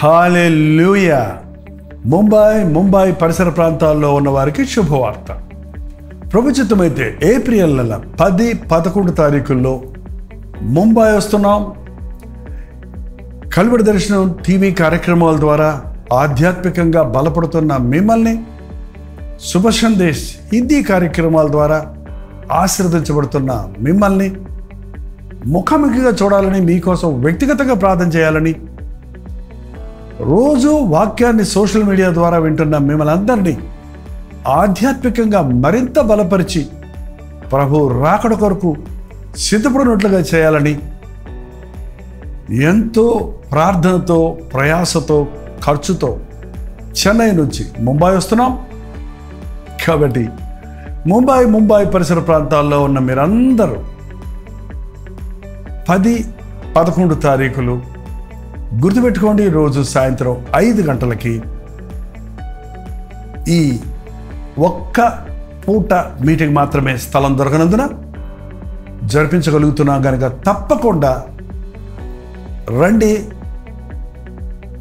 హల్లెలూయా. ముంబై పరిసర ప్రాంతాల్లో ఉన్న వారికి శుభవార్త. ప్రభుత్వమైతే ఏప్రిల్ నెల 10, 11 తారీఖుల్లో ముంబై వస్తున్నాం. కల్వరి దర్శనం టీవీ కార్యక్రమాల ద్వారా ఆధ్యాత్మికంగా బలపడుతున్న మిమ్మల్ని, శుభ సందేశ్ హిందీ కార్యక్రమాల ద్వారా ఆశీర్వదించబడుతున్న మిమ్మల్ని ముఖాముఖిగా చూడాలని, మీకోసం వ్యక్తిగతంగా ప్రార్థన చేయాలని, రోజు వాక్యాన్ని సోషల్ మీడియా ద్వారా వింటున్న మిమ్మల్ని అందరినీ ఆధ్యాత్మికంగా మరింత బలపరిచి ప్రభు రాకడ కొరకు సిద్ధపడినట్లుగా చేయాలని ఎంతో ప్రార్థనతో, ప్రయాసతో, ఖర్చుతో చెన్నై నుంచి ముంబై వస్తున్నాం. కాబట్టి ముంబై పరిసర ప్రాంతాల్లో ఉన్న మీరందరూ 10, 11 తారీఖులు గుర్తుపెట్టుకోండి. రోజు సాయంత్రం 5 గంటలకి ఈ ఒక్క పూట మీటింగ్ మాత్రమే స్థలం దొరకనందున జరిపించగలుగుతున్నాం కనుక తప్పకుండా రండి,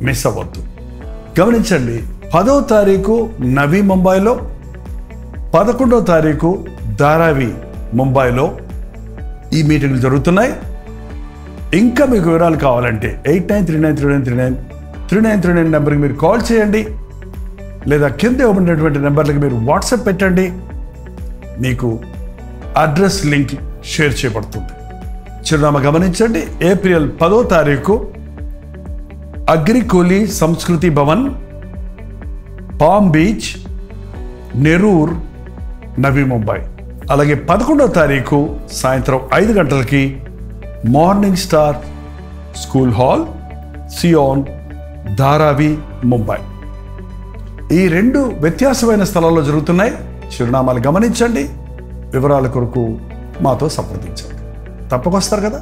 మిస్ అవ్వద్దు. గమనించండి, 10వ తారీఖు నవీ ముంబైలో, 11వ తారీఖు ధారావి ముంబైలో ఈ మీటింగ్లు జరుగుతున్నాయి. ఇంకా మీకు వివరాలు కావాలంటే 8939393939 నెంబర్కి మీరు కాల్ చేయండి, లేదా కింద ఇవ్వబడినటువంటి నెంబర్లకి మీరు వాట్సాప్ పెట్టండి. మీకు అడ్రస్ లింక్ షేర్ చేయబడుతుంది. చిరునామా గమనించండి, ఏప్రిల్ 10వ తారీఖు అగ్రికోలి సంస్కృతి భవన్, పామ్ బీచ్, నెరూర్, నవీ ముంబై. అలాగే 11వ తారీఖు సాయంత్రం 5 గంటలకి మార్నింగ్ స్టార్ స్కూల్ హాల్, సియోన్, ధారావి, ముంబై. ఈ 2 వ్యత్యాసమైన స్థలాల్లో జరుగుతున్నాయి. చిరునామాలు గమనించండి. వివరాల కొరకు మాతో సంప్రదించండి. తప్పకొస్తారు కదా.